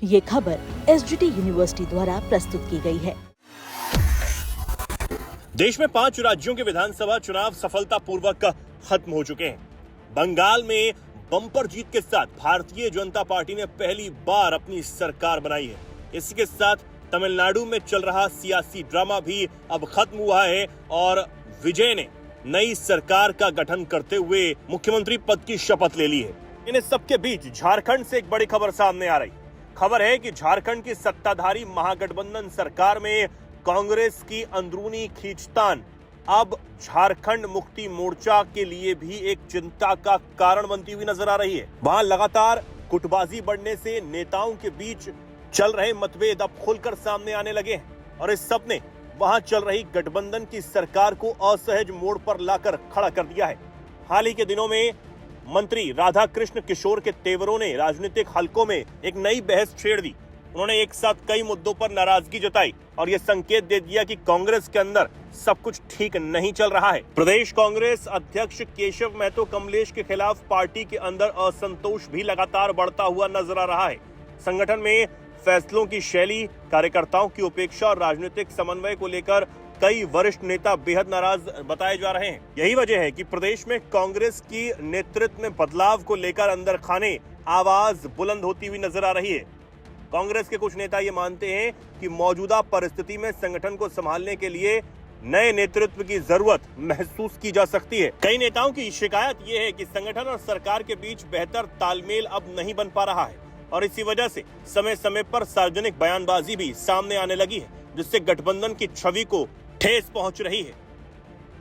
ये खबर SGT university द्वारा प्रस्तुत की गई है। देश में 5 राज्यों के विधानसभा चुनाव सफलतापूर्वक खत्म हो चुके हैं। बंगाल में बम्पर जीत के साथ भारतीय जनता पार्टी ने पहली बार अपनी सरकार बनाई है। इसी के साथ तमिलनाडु में चल रहा सियासी ड्रामा भी अब खत्म हुआ है और विजय ने नई सरकार का गठन करते हुए मुख्यमंत्री पद की शपथ ले ली है। इन सबके बीच झारखंड से एक बड़ी खबर सामने आ रही। खबर है कि झारखंड की सत्ताधारी महागठबंधन सरकार में कांग्रेस की अंदरूनी खींचतान अब झारखंड मुक्ति मोर्चा के लिए भी एक चिंता का कारण बनती हुई नजर आ रही है। वहां लगातार गुटबाजी बढ़ने से नेताओं के बीच चल रहे मतभेद अब खुलकर सामने आने लगे हैं और इस सब ने वहां चल रही गठबंधन की सरकार को असहज मोड़ पर लाकर खड़ा कर दिया है। हाल ही के दिनों में मंत्री राधा कृष्ण किशोर के तेवरों ने राजनीतिक हलकों में एक नई बहस छेड़ दी। उन्होंने एक साथ कई मुद्दों पर नाराजगी जताई और यह संकेत दे दिया कि कांग्रेस के अंदर सब कुछ ठीक नहीं चल रहा है। प्रदेश कांग्रेस अध्यक्ष केशव महतो कमलेश के खिलाफ पार्टी के अंदर असंतोष भी लगातार बढ़ता हुआ नजर आ रहा है। संगठन में फैसलों की शैली, कार्यकर्ताओं की उपेक्षा और राजनीतिक समन्वय को लेकर कई वरिष्ठ नेता बेहद नाराज बताए जा रहे हैं। यही वजह है कि प्रदेश में कांग्रेस की नेतृत्व में बदलाव को लेकर अंदर खाने आवाज बुलंद होती हुई नजर आ रही है। कांग्रेस के कुछ नेता ये मानते हैं कि मौजूदा परिस्थिति में संगठन को संभालने के लिए नए नेतृत्व की जरूरत महसूस की जा सकती है। कई नेताओं की शिकायत ये है कि संगठन और सरकार के बीच बेहतर तालमेल अब नहीं बन पा रहा है और इसी वजह से समय समय पर सार्वजनिक बयानबाजी भी सामने आने लगी है, जिससे गठबंधन की छवि को ठेस पहुंच रही है।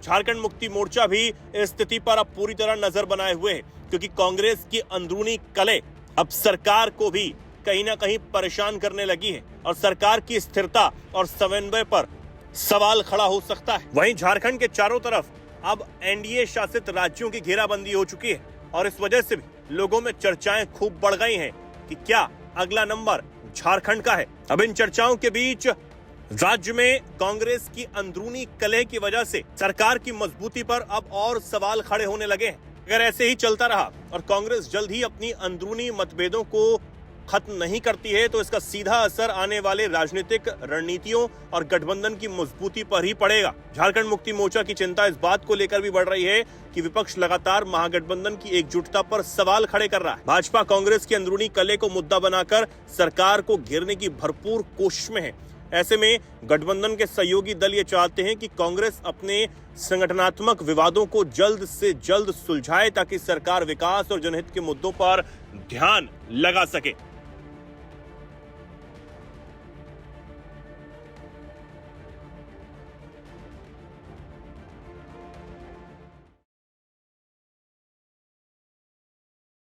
झारखंड मुक्ति मोर्चा भी इस स्थिति पर अब पूरी तरह नजर बनाए हुए है, क्योंकि कांग्रेस की अंदरूनी कलह अब सरकार को भी कहीं ना कहीं परेशान करने लगी है और सरकार की स्थिरता और समन्वय पर सवाल खड़ा हो सकता है। वहीं झारखंड के चारों तरफ अब एनडीए शासित राज्यों की घेराबंदी हो चुकी है और इस वजह से भी लोगों में चर्चाएं खूब बढ़ गई हैं कि क्या अगला नंबर झारखंड का है। अब इन चर्चाओं के बीच राज्य में कांग्रेस की अंदरूनी कलह की वजह से सरकार की मजबूती पर अब और सवाल खड़े होने लगे हैं। अगर ऐसे ही चलता रहा और कांग्रेस जल्द ही अपनी अंदरूनी मतभेदों को खत्म नहीं करती है तो इसका सीधा असर आने वाले राजनीतिक रणनीतियों और गठबंधन की मजबूती पर ही पड़ेगा। झारखंड मुक्ति मोर्चा की चिंता इस बात को लेकर भी बढ़ रही है कि विपक्ष लगातार महागठबंधन की एकजुटता पर सवाल खड़े कर रहा है। भाजपा कांग्रेस की अंदरूनी कलह को मुद्दा बनाकर सरकार को घेरने की भरपूर कोशिश में है। ऐसे में गठबंधन के सहयोगी दल ये चाहते हैं कि कांग्रेस अपने संगठनात्मक विवादों को जल्द से जल्द सुलझाए ताकि सरकार विकास और जनहित के मुद्दों पर ध्यान लगा सके।